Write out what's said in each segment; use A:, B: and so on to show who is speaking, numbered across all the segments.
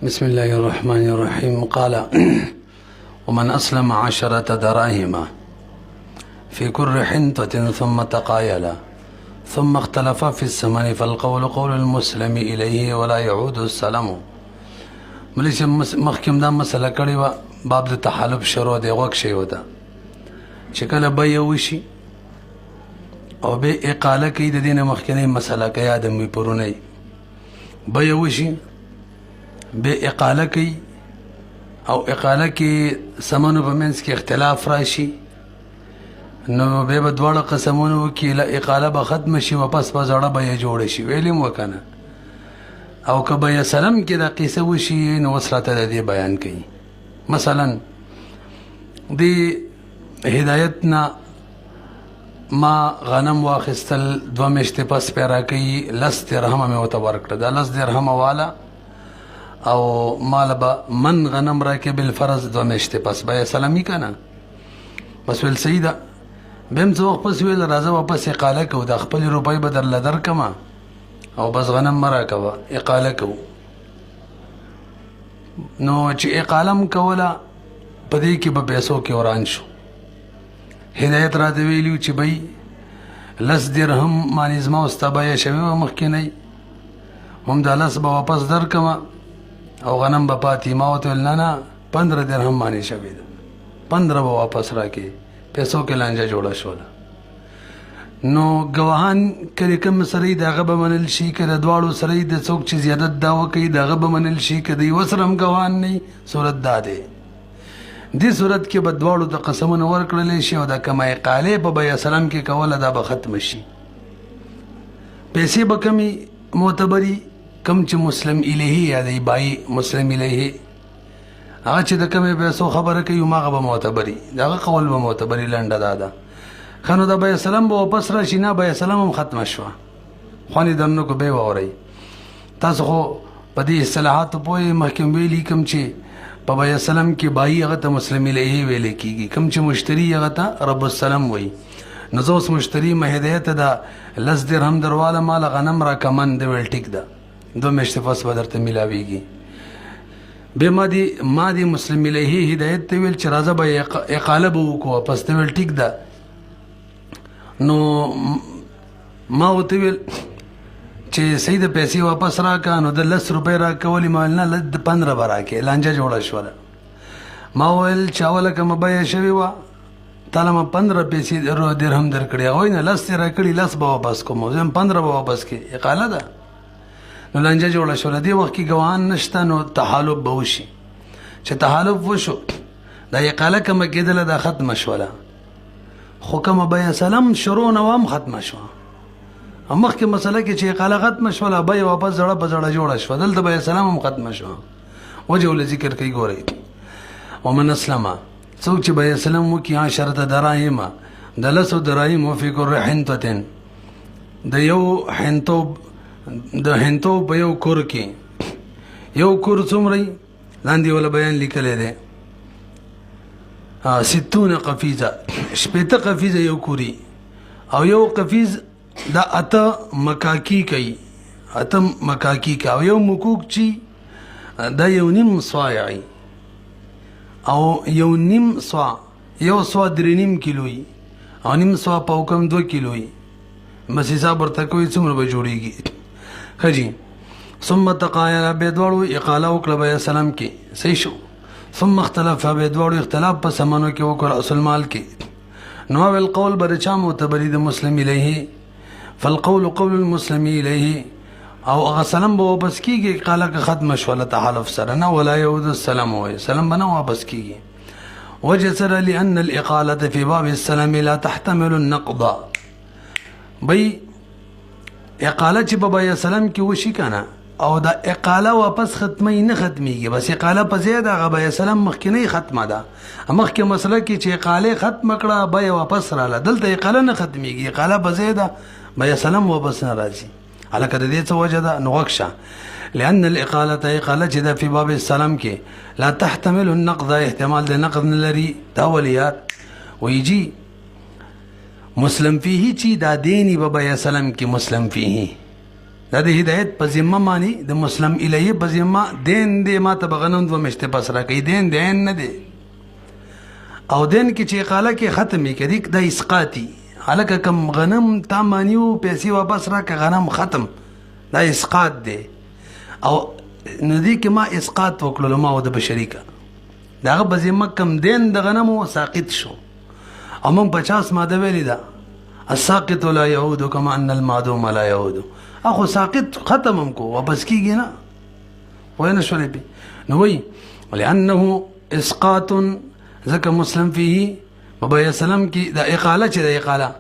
A: بسم الله الرحمن الرحيم. قال: ومن أسلم 10 دراهم في كل حنطة ثم تقايل ثم اختلف في الثمن فالقول قول المسلم إليه ولا يعود السلام. ملیش مخکم دا مسله کړې وه، باب د تحالف شروع دی. غوږ شی وته چې کله بیه وشي او به اقاله کوي، د دې نه مخکنۍ مسله که یاد مې پرونی بیه وشي به اقاله کوي او اقاله کې سمنو په منځ کې اختلاف راشي، نو به دواړه قسمونه وکړي، اقاله به ختم شي، واپس به زړه بیه جوړه شي. ویلې مو که نه؟ او که بیه سلم کې دا قیسه وشي، نو اوس راته د دې بیان کوي. مثلا د هدایت نه ما غنم واخیستل، 2 میاشتې پس پې راکوي، 10 درهمه مې ورته ورکړه. دا 10 درهمه والا او مال به من غنم راکې بالفرض 2 میاشتې پس بیه سلمي که نه؟ بس ویل صحیح ده. بیا هم څه وخت پس ویل راځه واپس اقاله کوو، دا خپلې روپۍ به درله درکړمه او بس غنم مه راکوه، اقاله کوو. نو چې اقاله م کوله، په دې کې به پیسو کې وران شو. هدایت راته ویلي چې بی 10 درهم مانې زما او ستا بیه شوې وه مخکینۍ، هم دا 10 به واپس درکړمه او غنم به پاتې. ما ورته ویل نه نه، 15 درهم مانې شوې ده، 15 به واپس راکړې. پیسو کې لانجه جوړه شوله. نو ګواهان کله کوم سره د هغه به منل شي، که د دواړو سره د څوک چې زیادت دعوه کوي د هغه به منل شي، که د یوه سره هم ګواهان نه وي. صورت دا دی، دې صورت کې به دواړو ته قسمونه ورکړلی شي او د کمه اقالې په بیه سلم کې کوله دا به ختمه شي. پیسې به کمې معتبري، کم چې مسلم الیه یادوي، بای مسلم الیه، هغه چې د کمې پیسو خبره کوي هماغه به معتبري، د هغه قول به معتبري. لنډه دا ده. ښه نو د بیه سلم به واپس راشي، نه بیه سلم هم ختمه شوه، خوانې درنو که بیا واورئ. تاسو خو په دې اصطلاحاتو پوهې، مخکې ویلي کوم چې په بیه سلم کې بایي هغه ته مسلم الیه ویلی کېږي، کوم چې مشتري هغه ته رب السلم وایي. نو زه اوس مشتري م هدایت ده 10 درهم درواله، ماله غنم راکه من، ده ویل ټیک ده، 2 میاشتې پس به درته میلاویږي. بیا ما دې مسلم الیه هدایت ته ویل چې راځه به اقاله به وکړو، پس ته ویل ټیک ده. نو ما ورته ویل چې صحیح د پیسې واپس راکړه، نو د 10 روپۍ راکولې. ما ویل نه، 15 به راکړې. لانجه جوړه شوله. ما ویل چې اوله کومه بیه شوې وه، تاله ما 15 پیسې درهم درکړې. هغوی نه 10 یې راکړي، 10 به واپس کوم، زه 15 به واپس کړي، اقاله ده. نو لانجه جوړه شوله. دې وخت کې ګواهان نشته، نو تحالف به وشي. چې تحالف وشو، دا اقاله کومه کېدله دا ختمه شوله، خو کومه بیه سلم شروع نه وه هم ختمه شوه. مخکې مسله کې چې اقاله ختمه شوله، بیه واپس زړه په زړه جوړه شوه، دلته بیه سلم هم ختمه شوه. وجه ول ذکر کوي. ګورئ، ومن اسلم، څوک چې بیه سلم وکړي 10 دراهم، د 10 دراهمو فی کل حنطة، د یو حنطو، د حنطو په یو کور کې، یو کور څومره لاندې ولا بیان لیکلی دی، 60 قفیزه، 80 قفیزه یو کوري، او یو قفیز دا 8 مکاکی کوي، 8 مکاکی کوي، او یو مکوک چې دا 1.5 صاع، او 1.5 صاع، یو صاع 3.5 کیلوي، او 1.5 صاع په حکم 2 کیلوي. بس حساب ورته کوي څومره به جوړېږي. ښه جي. ثم تقايل، بیا دواړو اقاله وکړه بیه سلم کې، صحیح شو. ثم اختلف، بیا دواړو اختلاف په ثمنو کې وکړه، اصل مال کې. نو اول قول به د چا معتبري؟ د مسلم الیه. فالقول قول المسلم الیه، او هغه سلم به واپس کېږي اقاله که ختمه شوله تحالف سره، نه ولا یعود السلام وایي، سلم به نه واپس کېږي. وجه سره لأن الاقالة في باب السلم لا تحتمل النقض. بی اقاله چې په بیه سلم کې وشي که نه، او دا اقاله واپس ختمه نه ختمیږي، بس اقاله په ځای د هغه بیه سلم مخکینۍ ختمه ده. مخکې مسله کې چې اقاله ختمه کړه، بیه واپس راله، دلته اقاله نه ختمیږي، اقاله په ځای ده، بیه سلم واپس نه راځي. هلکه د دې څه وجه ده؟ نو غوږ شه. لأن الاقاله، اقاله چې ده په باب السلم کې لا تحتمل النقض، احتمال د نقض نه لري. دا ولیات ویجي مسلم فيه چې دا دیني په بیه سلم کې مسلم فيه دا د هدایت په ذمه مانی د مسلم الیه په ذمه دین دی ما ته بغنوم دو مشته پس را کوي دین دین نه دی او دین کې چې اقاله کې ختمي کړي د اسقاطي حالکه کم غنم تا مانیو پیسې واپس را که غنم ختم دا اسقاط دی او ندی کې ما اسقاط وکړلو ما او د بشریکه داغه په ذمه کم دین د غنمو ساقط شو او موږ 50 ماده ویلی دا الساقط لا يعود كما ان المعدوم لا يعود اخو ساقط ختمم کو واپس کیږي نه وين شولې بي نو وی ولانه اسقاط ذکر مسلم فيه وبي سلام کی دا اقاله چې دا اقاله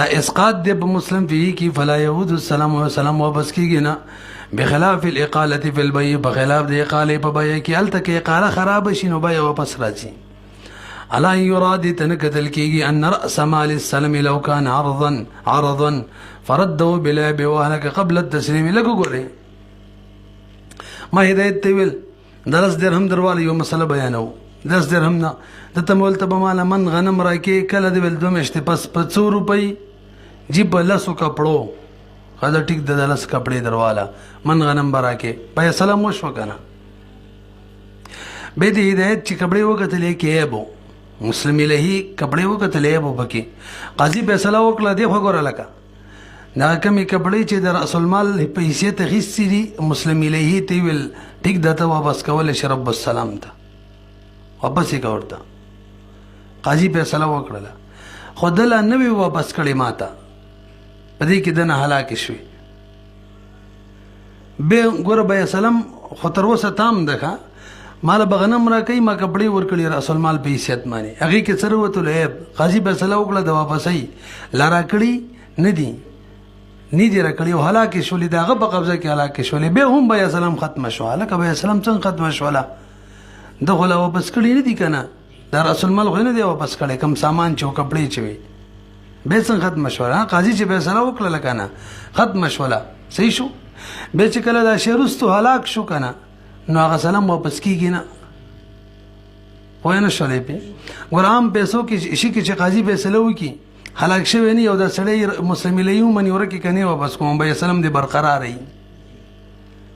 A: دا اسقاط دی په مسلم فيه کی فلا يعود السلام والسلام واپس کیږي نه بخلاف الاقاله في البيع بخلاف د اقاله په بيع کې الته اقاله خراب شي نو بيع واپس راځي الا يراد تنكتل كيجي ان راس مال السلم لو كان عرضا فرده بلا بوهلك قبل التسليم لكو غوري ما هدايت تيول درس درهم درواله یو مسله بیانو درس درهم نه د تمول ته بماله من غنم راکې کله دی ول دوه مشته پس 500 روپۍ جيب لاسو کپړو خدا ټیک د لس کپړې درواله من غنم براکې په سلام وشو کنه به دې هدايت چې کپړې وکتلې کې ابو مسلم الهی کپڑے وکتلې ابو بکی قاضي فیصله وکړه دی خو ګوره لکه دا کمی کپڑے چې د رأس المال په حیثیت غیسي دي مسلم الهی تی ویل ټیک دته واپس کول شرب السلام ته واپس یې کورته قاضي فیصله وکړه خدل نبی واپس کړي ماته پدې کې دنه هلاک شوی به ګوره بیا سلام خو تر اوسه تام ده مال بغنم را کوي ما کپڑے ور کړی رسول مال په حیثیت مانی هغه کې سره وته له قاضي فیصله وکړه د واپسې لارا کړی ندی را کړی او هلاک شولې دغه په قبضه کې هلاک شولې به هم بیا سلام ختم شو هلاک بیا سلام څنګه ختم شولا دغه واپس کړی ندی کنه دا رسول مال غو نه دی واپس کړی کم سامان چې کپڑے چوي به څنګه ختم شولا قاضي چې فیصله وکړه لکنه ختم شولا صحیح شو به چې کله دا شهرستو هلاک شو کنه نو هغه سلام واپس کیږي نه وای نه شولې په ګرام پیسو کې شي کې چې قاضي فیصله وکي هلاک شوی نه یو د سړی مسلم لیو منی ورکه کني واپس کوم به سلام دې برقرار ای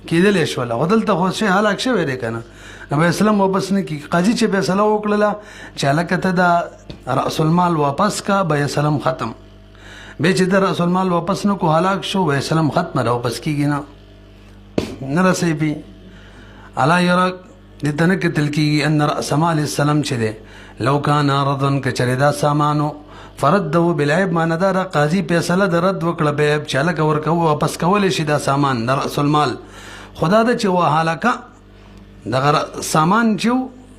A: کېدل شو له غدل ته خو شي هلاک شوی دی کنه نو اسلام واپس نه کی قاضي چې فیصله وکړه چې لکه ته دا رأس المال واپس کا به سلام ختم به چې دا رأس المال واپس نه کو هلاک شو به سلام ختم را واپس کیږي نه نه رسې پی الا يرك لتنك تلكي ان راس مال السلام چده لو كان عرضا كچردا سامانو فرده بالعيب ما ندار قاضي فیصله درد وکړه به چاله کور کو واپس کول شي دا سامان در راس المال خدا د چ وهالکا دغه سامان چو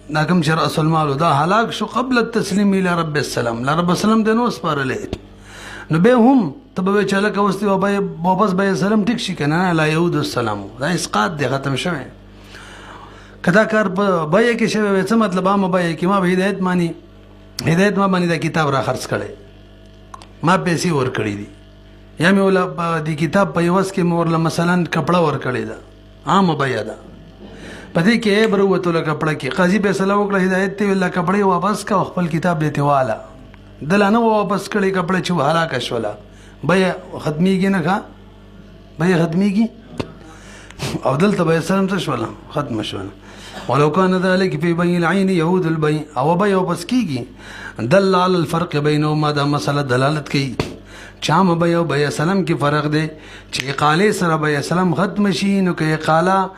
A: ناکم چې راس المال دا هلاك شو قبل التسليم الى رب السلام لا رب السلام د نو سپارلې نو به هم تبه چاله کوستي واپس به سلام ټیک شي کنه لا يعود السلام دا اسقاط دی ختم شوه کدا کار په بای کې شوی څه مطلب ما بای کې ما به هدایت ما باندې دا کتاب را خرڅ کړي ما پیسې ور کړې دي یا مې ولا د کتاب په یوس کې مور له مثلا کپڑا ور کړی دا عام بای دا پدې کې برو وته له کپڑا کې قاضي فیصله وکړه هدایت ته ولا کپڑے واپس کا خپل کتاب دیته والا دلانه واپس کړي کپڑے چې هلاک شولا بای ختميږي نه کا بای ختميږي او دلته به سلام څه شولا ختم شولا ولو كان ذلك في بيع العين يعود البيع او بيع واپس کیږي دل على الفرق بينهما دا مسله دلالت کوي چام بيع او بيع سلام کې فرق دی چې اقاله سره بيع سلام ختم شي نو کې اقاله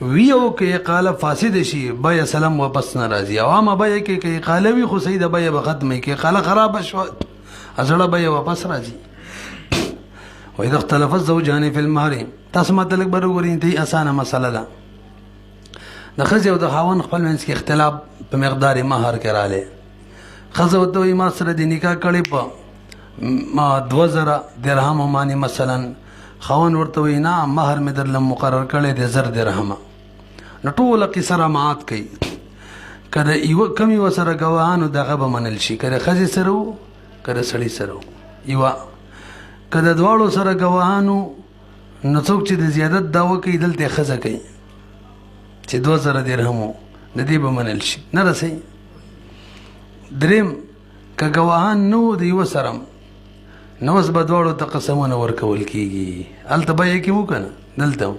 A: ویو کې اقاله فاسد شي بيع سلام واپس ناراضي عوام بيع کې اقاله وی خو سید بيع ختم کې اقاله خراب شو ازړه بيع واپس راځي واذا اختلف الزوجان في المهر تاسو مطلب برګوري ته اسانه مسله ده د خزه او د خاون خپل منځ کې اختلاف په مقدار مہر کې رااله خزه وته ما سره د نکاح کړي په ما 2000 درهم مانی مثلا خاون ورته وینا مہر مې درل مقرر کړي د 1000 درهم نو ټول قصره مات کړي کله یو کمی وسره غواهانو دغه به منل شي کله خزه سره کله سړی سره یو کله دواړو سره غواهانو نو څوک چې د زیادت داوا کوي دلته خزه کوي چې 2000 درهم د دې به منل شي نه رسي دریم که غواهان نو د یو سره نو اوس به دواړو ته قسمونه ورکول کیږي الته به کې مو کنه دلته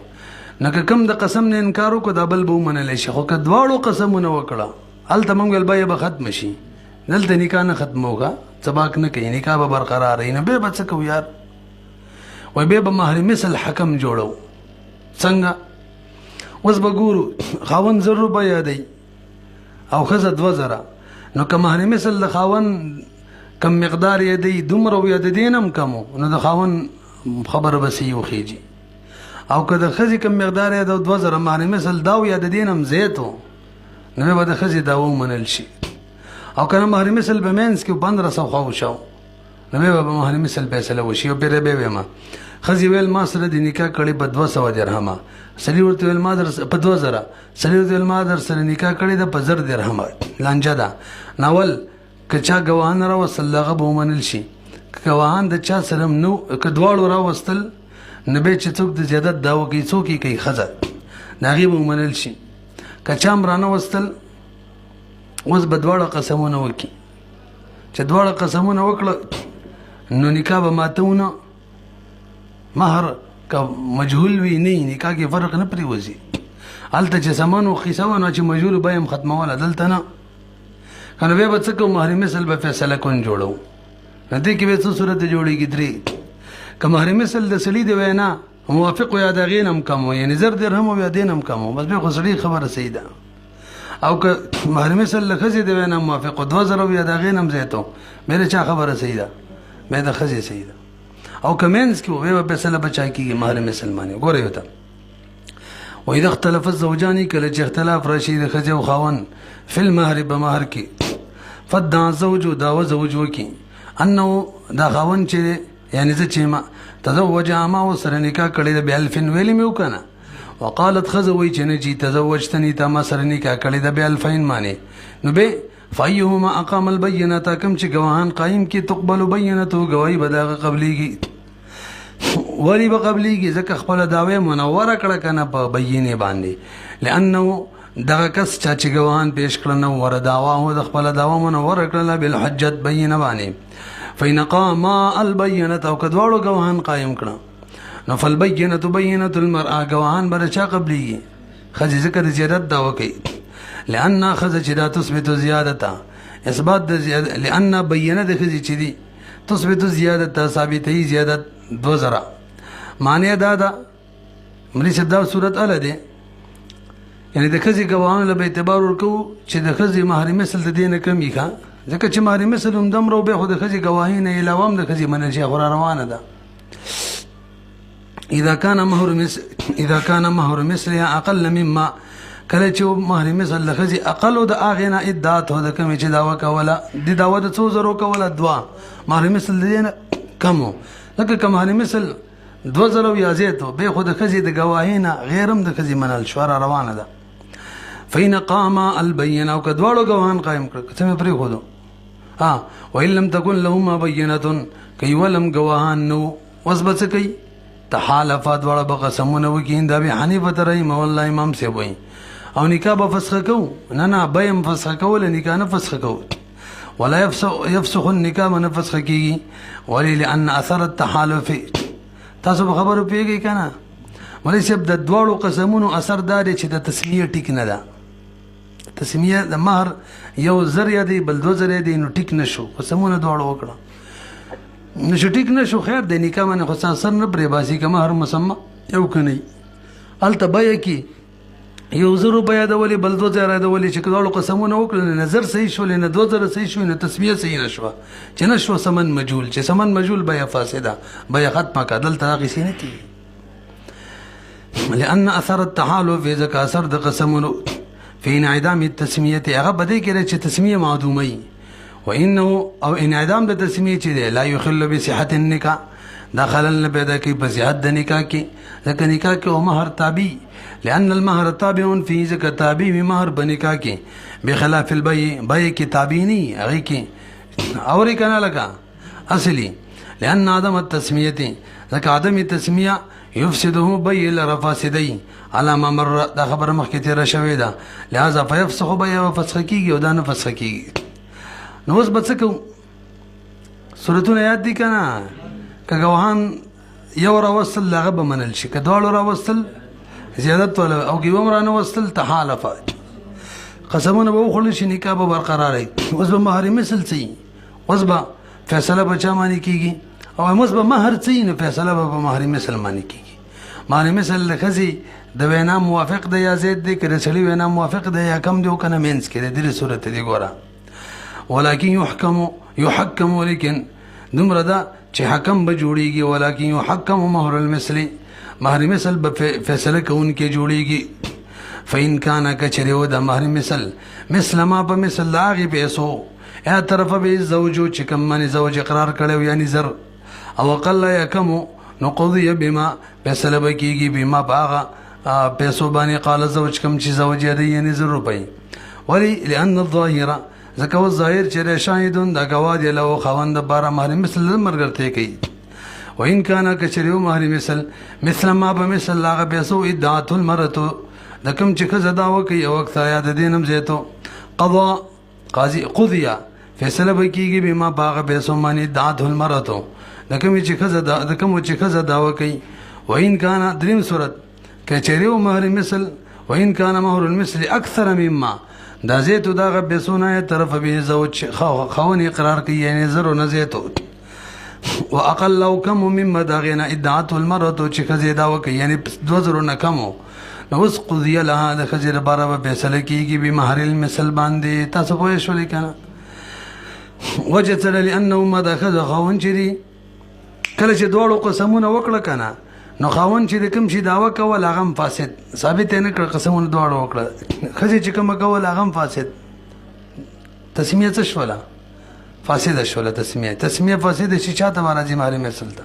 A: نو که کوم د قسم نه انکار وکړو دا بل به ومنلی شي خو که دواړو قسمونه وکړه هلته موږ ویل بیه به ختمه شي دلته نکاح نه ختموږه څباک نه کوي نکاح به برقرار وي نو بیا به څه کوو یار وایي بیا به مهر مثل حکم جوړو څنګه اوس به ګورو خاوند 100 روپۍ دی او ښځه 2000 نو که مهر مثل د خاوند کم مقدار یې دی دومره وي د دې نه هم کم نو د خاوند خبره به صحیح وخیږي او که د ښځې کم مقدار یې د 2000 مهر مثل دا وي د دې نه هم زیات و نو به د ښځې دا ومنل شي او که نه مهر مثل به منځ کې 1500 خوا وشو نو بیا به مهر مثل فیصله وشي او بیا به ویمه ښځې ویل ما سره د نکاح کړی په 200 درهمه سړي ورته ویل ما در په 2000 سړي ورته ویل ما در سره نکاح کړی ده په 1000 درهمه لانجه ده ناول که چا ګواهان راوستل هغه به ومنل شي که ګواهان د چا سره نو که دواړو راوستل نو بیا چې څوک د زیادت دعوه کوي څوک یې کوي ښځه د هغې به ومنل شي که چا هم رانوستل اوس به دواړه قسمونه وکړي چې دواړه قسمونه وکړه نو نکاح به ماتونه مهر که مجهول وي نه نکاح کې فرق نه پرېوځي هلته چې سامان و خیسه وه نو چې مجهول به یې هم ختموله دلته نه که نو بیا به څه کوو مهر مثل به فیصله کن جوړو نو دې کې به څه صورت جوړېږي 3 که مهر مثل د سړي د وینا موافق و یا د هغې نه هم کم و یعنې 1000 درهم و یا دې نه هم کم و بس بیا خو سړي خبره صحیح ده او که مهر مثل د ښځې د وینا موافق و 2000 و یا د هغې نه هم زیات و بیا د چا خبره صحیح ده بیا د ښځې صحیح ده او که منځ کې و بیا به فیصله به چا کېږي مهر مثل باندې ګورئ ورته واذا اختلف الزوجان کله چې اختلاف راشي د ښځې او خاوند فی المهر په مهر کې فدعا الزوج دعوه زوج وکړي انه دا خاوند چې یعنی زه چې ما تزوج ما ورسره نکاح کړی ده ب1000 ویلې مې وکنه وقالت ښځه وایي چې نه چې تزوجتني تا ما سره نکاح کړی ده ب2000 باندې نو به فایهما اقام البینه کم چې ګواهان قایم کی تقبل بینته گواہی به دغه قبلیږي ولی به قبلیږي ځکه خپل دعوی منوره کړه کنه په بینه باندې لانه دغه کس چې ګواهان پیش کړه نو ور دعوا هو د خپل دعوا منوره کړه بالحجت بینه باندې فإن قام البینه او کدوړو ګواهان قایم کړه نو فالبینه بینه المرأه ګواهان بر چا قبلیږي خځه ذکر زیادت دعوا کوي لأن خذ چې دا تثبت زیادته اثبات د زیادت لأن بینه د خځې چې دي تثبت زیادته ثابتې زیادت 2000 معنی دا ده مری صاحب دا صورت اله ده یعنی د خځې ګواهانو له اعتبار ورکو چې د خځې مهر مثل د دې نه کمي ښه ځکه چې مهر مثل هم دمرو به خو د خځې ګواهي نه علاوه هم د خځې منل شي خو روانه ده اذا كان مهر مثلها اقل مما کله چې مهر مثل د ښځې اقل د هغې نه ادعات هو د کومې چې دعوه کوله د دعوه د 2000 کوله 2 مهر مثل د دې نه کم و لکه که مهر مثل 2000 یا زیات و بیا خو د ښځې د ګواهۍ نه غیر هم د ښځې منل شوه را روانه ده فإن قام البینه او که دواړو ګواهان قایم کړه که څه مې پرېښودو وإن لم تكن لهما بینة که یوه لم ګواهان نو اوس به څه کوي تحالفا دواړه به قسمونه وکړي د ابي حنیفه رحمه الله امام صاحب وایي او نکاح به فسخه کوو نه بیم فسخه کوله نکاح نه فسخه کوو ولا يفسخ النکاح نه فسخه کېږي ولې لأن اثر التحالف تاسو به خبرو پوهېږئ که نه مولوي صاحب د دواړو قسمونو اثر دا دی چې د تسمیه ټیک نه ده تسمیه د مهر یو 1000 دی بل 2000 دی نو ټیک نه شو قسمونه دواړو وکړه نشو ټیک نه شو خیر دی نکاح باندې خو اثر نه پرې باسي که مهر مسمه یو که نه هلته بیه کې یو 1000 روپۍ یادولې بل 2000 یادولې چې دواړو قسمونه وکړل نه 1000 صحیح شول نه 2000 صحیح شو نه تسمیه صحیح نه شوه چې نه شوه ثمن مجهول چې ثمن مجهول بیه فاسده بیه ختمه که دلته هغسې نه کېږي لأن اثر التحالف ځکه اثر د قسمونو في انعدام التسمیه هغه به دې کې دی چې تسمیه معدومه وي وانه او انعدام د تسمیه چې دی لا یخل بصحة النکاح دا خلل نه پیدا کوي په صحت د نکاح کې ځکه نکاح کې او مهر تابع لأن المهر تابع فيه ځکه تابع وي مهر په نکاح کې بخلاف البيع بیع کې تابع نه هغې کې اورې که نه لکه اصلي لأن عدم التسمیه ځکه عدم تسمیه یفسده بیع لره فاسدی على ما مر دا خبره مخکې تېره شوې ده لهذا فیفسخ بیع به فسخه کېږي او دا نه فسخه کېږي نو اوس به څه کوو صورتونه یاد دي که نه که ګواهان یو راوستل هغه به منل شي که دواړو راوستل زیادت ولا او که یو رانه وستل تحالف قسمونه به وخوړل شي نکاح به برقرار وي اوس به مهر مثل څه اوس به فیصله به چا باندې کېږي او اوس به مهر څه نو فیصله به په مهر مثل باندې کېږي مهر مثل د ښځې د وینا موافق دی یا زید دی که د سړي وینا موافق دی یا کم دی او که نه منځ کې دی دې صورت دی ګوره ولکن یحکم ولیکن دومره ده چې حکم به جوړیږي ولکن یحکم مهر المثل مهر مثل به فیصله کوونکی جوړیږي فإن كان کچریو د مهر مثل ما په مثل هغې پیسو یا طرفه به زوجو چې کوم باندې زوج اقرار کړی یعنی زر او اقل یا کمو نو قضیه بما فیصله به کېږي بما په هغه پیسو باندې قال زوج کوم چې زوج یې دی یعنی 10 روپۍ ولی لأن الظاهره ځکه اوس ظاهر چې شاهدون د ګواه دی له خاوند دپاره مهر مثل ملګرتیا کوي وإن كان کچریو مهر مثل ما په مثل هغه پیسو ادعت المرأة د کوم چې ښځه دعوه کوي او وخت یا د دې نوم زیاتو قضیه فیصله به کېږي بما په هغه پیسو باندې ادعت المرأة د کوم چې ښځه دعوه کوي وإن كان دریم صورت کچریو مهر مثل وإن كان مهر المثل اکثر مما دا زیتو دغه پیسو نه طرف به زوج خاون اقرار کوي یعنی 0 نه زیتو واقل لو کم مما داغینا ادعت المرأة چې ښځې دعوه کوي یعنی 2000 نه کمو نو اوس قضیه لها د ښځې لپاره به فیصله کېږي بمهر المثل باندې تاسو پوه شولئ که نه وجه څه ده لأنه ما دا ښځه خاوند چې دي کله چې دواړو قسمونه وکړه که نه نو خاوند چې د کوم شي دعوه کول هغه هم فاسد ثابت یې نه کړه قسمونه دواړو وکړه ښځې چې کومه کول هغه هم فاسد تسمیه څه شوله فاسده شوله تسمیه فاسده شي چا ته به راځي مهر مثل ته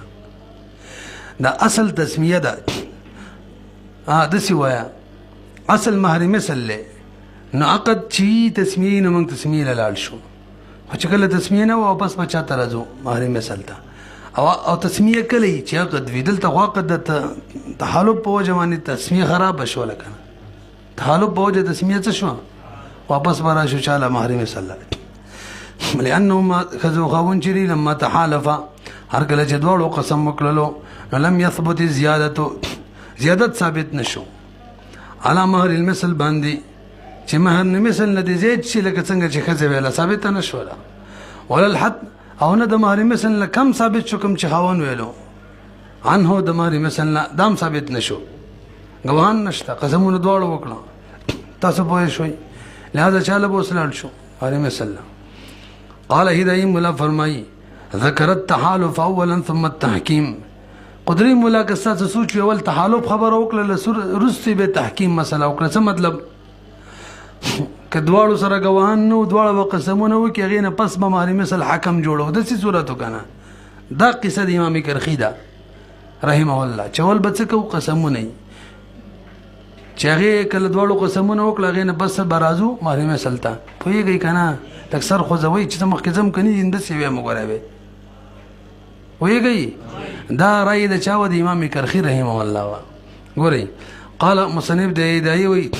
A: دا اصل تسمیه ده داسې وایه اصل مهر مثل دی نو عقد چې تسمیه نه موږ تسمیه له لاړ شو خو چې کله تسمیه نه وه واپس به چا ته راځو مهر مثل ته او تسمیه کله وي چې عقد وي دلته خو عقد د تحالف په وجه باندې تسمیه خرابه شوله که نه تحالف په وجه تسمیه څه شوه واپس به راشو چا له مهر مثل لأنه ښځو خاوند چې دي لما تحالفه هر کله چې دواړو قسم وکړلو نو لم یثبت زیادت ثابت نشو علا مهر المثل باندې چې مهر مثل نه دی زیات شي لکه څنګه چې ښځه ویله ثابته نه شوله ولا الحد او نه د مهر مثل نه کم ثابت شو کوم چې خاوند ویلو عنه د مهر مثل نه دام ثابت نشو ګواهان نشته قسمونه دواړو وکړه تاسو پوه شوئ لهذا چاله به اوس لاړ شو مهر مثل قال هدایي ملا فرمایي ذکر التحالف اولا ثم التحکیم قدري مولا که ستاسو سوچ اول تحالف خبره وکړه رستي به تحکیم مسله وکړه څه مطلب که دواړو سره ګواهان نو دواړه به قسمونه وکړي هغې نه پس به مهر مثل حکم جوړو داسې صورت وکنه دا قصه د امام کرخي ده رحمه الله چې اول به څه کوو قسمونه یي چې هغې کله دواړو قسمونه وکړه هغې نه پس به راځو مهر مثل ته پوهېږئ که نه لږ سر خوځوئ چې ته مخکې ځم که نه داسې ویم وګوری وی پوهېږئ دا رأی د چا و د امام کرخي رحمه الله وه ګورئ قال مصنف د هدایي وایي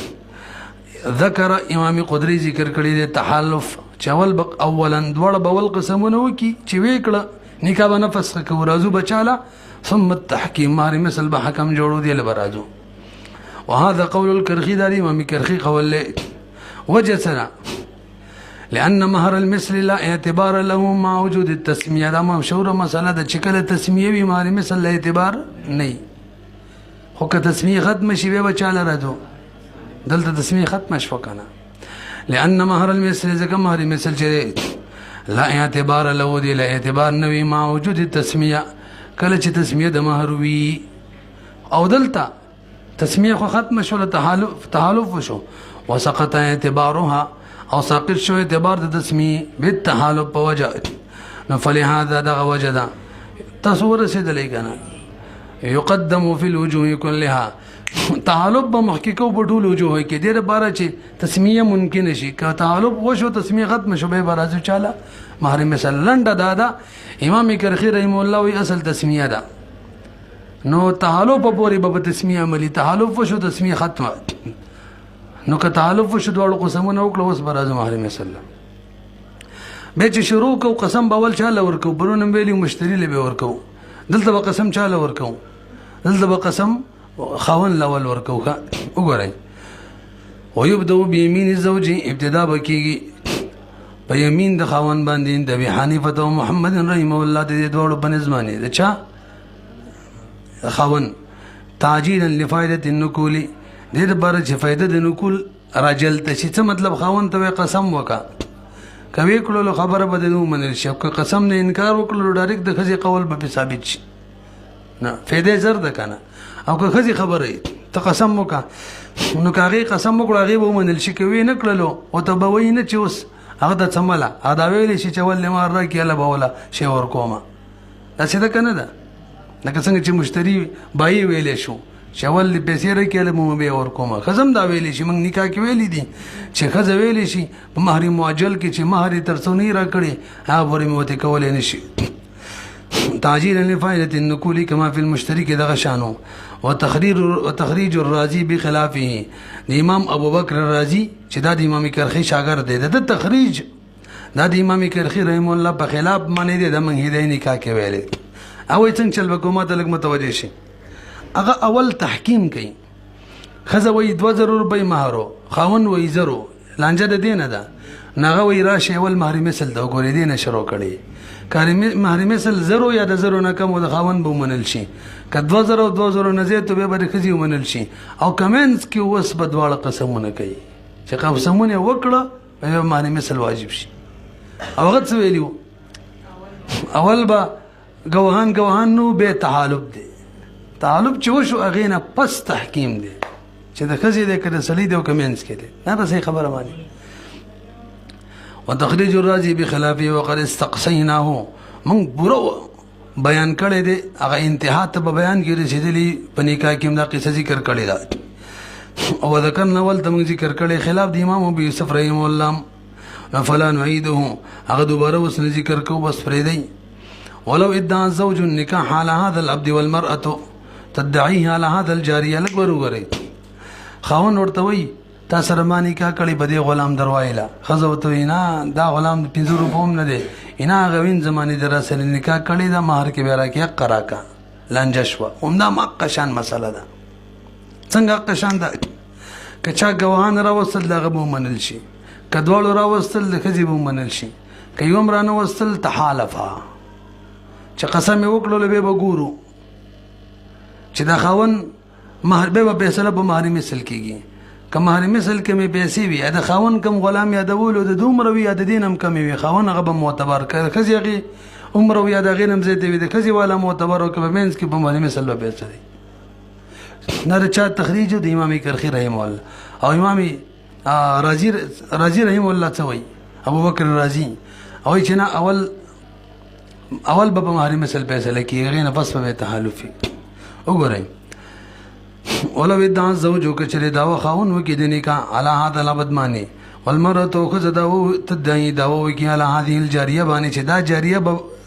A: ذکر امام قدري ذکر کړی دی تحالف چې اولا دواړه به اول قسمونه وکړي چې ویې کړه نکاح به نه فسخه کوو راځو به چاله ثم التحکیم مهر مثل به حکم جوړو دی له به راځو وهذا قول الكرخي دا امام کرخي قول له وجه سره لأن مهر المثل لا اعتبار له مع وجود التسمية دا مشهوره مسأله ده چې کله تسمیه وي مهر مثل له اعتبار نه خو که تسمیه ختم شي بیا به چاله راځو دلته تسمیه ختم شوه که نه لأن مهر المثل ځکه مهر مثل چې لا اعتبار له دی لا اعتبار نه وي مع وجود التسمیه کله چې تسمیه د مهر وي او دلته تسمیه خو ختم شوله تحالف وشو وسقط اعتبارها او ساقط شو اعتبار د تسمیه بالتحالف په وجه نو فلهذا دغه وجه ده تاسو ورسېدلی که نه يقدم في الوجوه كلها تحالف به مخکې کو په ټولو وجوهو کې دې دپاره چې تسمیه ممکن شي که تحالف وشو تسمیه ختم شو بیا به راځو چاله مهر مثل لنډه دا ده امام کرخي رحمه الله وایي اصل تسمیه ده نو تحالف په پورې به تسمیه عملي تحالف وشو تسمیه ختمه نو که تحالف وشو دواړو قسمونه وکړه اوس به راځو مهر مثل بیا چې شروع کو قسم به اول چاله ورکو برونه ویلي مشتري له به ورکو دلته به قسم چاله ورکو دلته به قسم خاون لول ورکو وګورئ ويبدأ بيمين الزوج ابتداء بکیږي په یمین د خاون باندې د ابي حنیفه او محمد رحمه الله د دوړو په نظمانه د چا خاون تعجیلا لفائده النقول دې لپاره چې فائدہ د نقول راجل ته څه مطلب خاون ته قسم وکا کوي کولو خبره بدلو منل شي که قسم نه انکار وکړو ډایرکټ د خزي قول به ثابت شي نه فائدې زر ده کنه او که خزي خبره ته قسم وکا نو کاغي قسم وکړو هغه به منل شي کوي نه کړلو او ته به وینه چې اوس هغه د سماله ادا ویل شي چې ول ما را کې الله بولا شی ور کومه دا څه ده کنه ده لکه څنګه چې مشتری بای ویلې شو شول د پیسې راکېله مو به ور کومه خزم دا ویلې شي موږ نکاح کې ویلې دي چې خزه ویلې شي په مہر معجل کې چې مہر ترڅونی را کړي هغه ورې موته کولې نشي تعجيلا لفائده النقول كما في المشترك دغه شانو وتخريج الرازي بخلافه امام ابو بکر الرازي چې دا د امام کرخي شاګرد دی د تخریج دا د امام کرخي رحم الله په خلاف باندې د من هدايه نکاح کې ویلې او څنګه چل وکومه ته لګ متوجه شي هغه اول تحکیم کوي خزه وې 2000 روپۍ مہرو خاون وې زرو لانجه د دینه ده ناغه وې راشه اول مہر مثل دا ګورې دینه شروع کړي کاري مہر مثل زرو یا د زرو نه کم د خاون به منل شي ک 2000 او 2000 نه زیات به بری خزي منل شي او کمنس کې وس بدواله قسمونه کوي چې قسمونه وکړه به مہر مثل واجب شي او هغه څه ویلو اول با گواهان نو به تعالب دي تعالب چې وشو اغینه پس تحکیم دی چې د خزي د کړه سلی دی او کمنس کې دی نه به صحیح خبره مانی وتخريج الراجي بخلافه وقد استقصيناه من برو بیان کړی دی هغه انتها ته بیان کې رسیدلی په نکاح کې دا قصه ذکر کړی دا او ذکرنا ول تم ذکر کړی خلاف د امام ابو یوسف رحم الله فلا نعيده هغه دوباره وس ذکر کو بس فریدی ولو ادعى الزوج النكاح على هذا العبد والمرأة تدعيه على هذا الجاريه الاكبر وغيره خاون ورته وي تا سره ما نکاح کړي بده غلام دروایلا خزوته وینا دا غلام 50 روپوم نه دی انا غوین زمانه در سره نکاح کړي دا مہر کې بیره کې قراکا لنجشوا همدا مقشان مسله ده څنګه قشان ده کچا غوان را وصل دغه مو منل شي کدوړ را وصل د خزي مو منل شي کيوم را نو وصل تحالفا چې قسم وکړو به وګورو چې دا خاون مہر به فیصله په مہر مثل کیږي کما مہر مثل کې مې پیسې وي دا خاون کم غلام یادول د دومره وي د دینم کم وي خاون هغه به معتبر کړي خزيږي عمر وي دا غینم زیته وي د خزي والا معتبر او کمه مینس کې په مہر مثل به پیسې نه چا تخریج د امام کرخي رحم الله او امام رازي رحم الله څوي ابو بکر رازي او چې نه اول به مہر مثل فیصله کیږي نه پس به تحالفي وګورئ ولو ادعى الزوج كچره داوا خاون وکي د نکاح على هذا العبد معنی والمرأة خذ داوا تدعي داوا وکي على هذه الجاريه باندې چې دا جاریه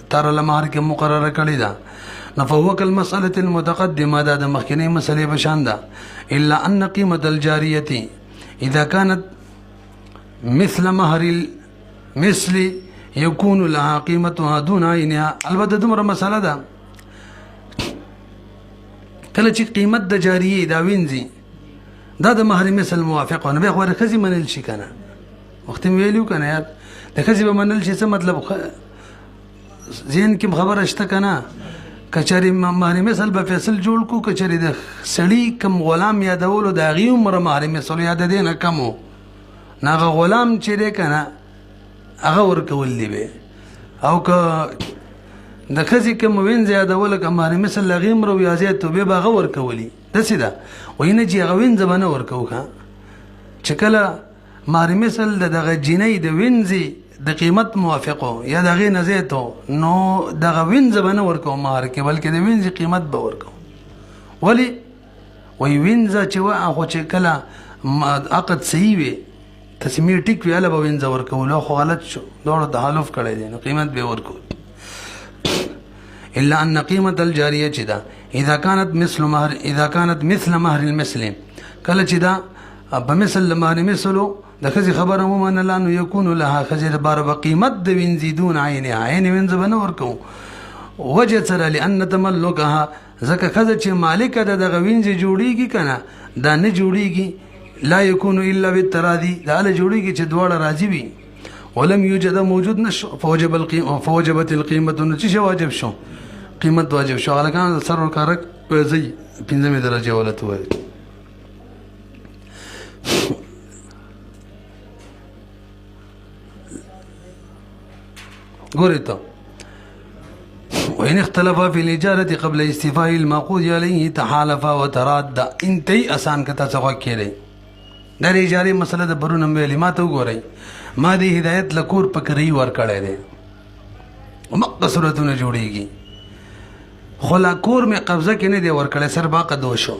A: تر لمهر کې مقرره کړی دا نفوق المساله المتقدمه دا د مخکنی مسلې بشان ده الا ان قيمه الجاريه اذا كانت مثل مهر المثل يكون لها قيمتها دون عينها البته دمر مساله ده کله چې قیمت د جاریه دا وینځي دا د مہر مثل موافقونه به غوړه خزي منل شي کنه وخت ویلو کنه یار د خزي به منل شي څه مطلب زین کې خبره شته کنه کچاري مہر مثل به فیصل جوړ کو کچاري د سړی کم غلام یادولو د غي عمر مہر مثل یاد دینه کمو ناغه غلام چې دی کنه هغه ورکول دی به او که د خزي کوم وین زیادول کماره مثل لغیم رو یازیت به باغ ورکولی دسیدا وینه چې غوین زمانه ورکوخه چکله ماره مثل دغه جنې د وینځي د قیمت موافقو یا دغه نزیتو نو دغه وین زمانه ورکو مار کې بلکې د وینځي قیمت به ورکو ولی وی وینځه چې هغه چې کله عقد صحیح وي تسمیه ټیک وی اله به وینځه ورکول خو غلط شو دوړ تحالف کړی دی نو قیمت به ورکو الا ان قيمه الجاريه جدا اذا كانت مثل مهر المسلم کله چې دا بمثل مهر مثلو د خزي خبره مو نه لانه يكون لها خزي بار بقيمت د وینځي دون عين وینځ بنور کو وجه سره لأن تملکها ځکه ښځه چې مالکه ده دغه وینځې جوړېږي که نه دا نه جوړېږي لا یکون الا بالتراضي دا هله جوړېږي چې دواړه راضي وي ولم یوجد موجود نشو فوجبت القیمة نو څه شی واجب شو قیمت واجب شو هلکان سر ورکارک ځئ پنځمې درجې ولته ووایي ګورې ته وإن اختلفا في الإجارة قبل استيفاء المعقود عليه تحالفا وترادا انتهي آسان کتا څه کېدی دا د اجارې مسله د برون هم ویلې ما ته وګورئ ما د هدایت لکور په کرایي ورکړی دی مقه صورتونه جوړېږي خو لا کور مې قبضه کې نه دی ورکړی سر باقه دو شو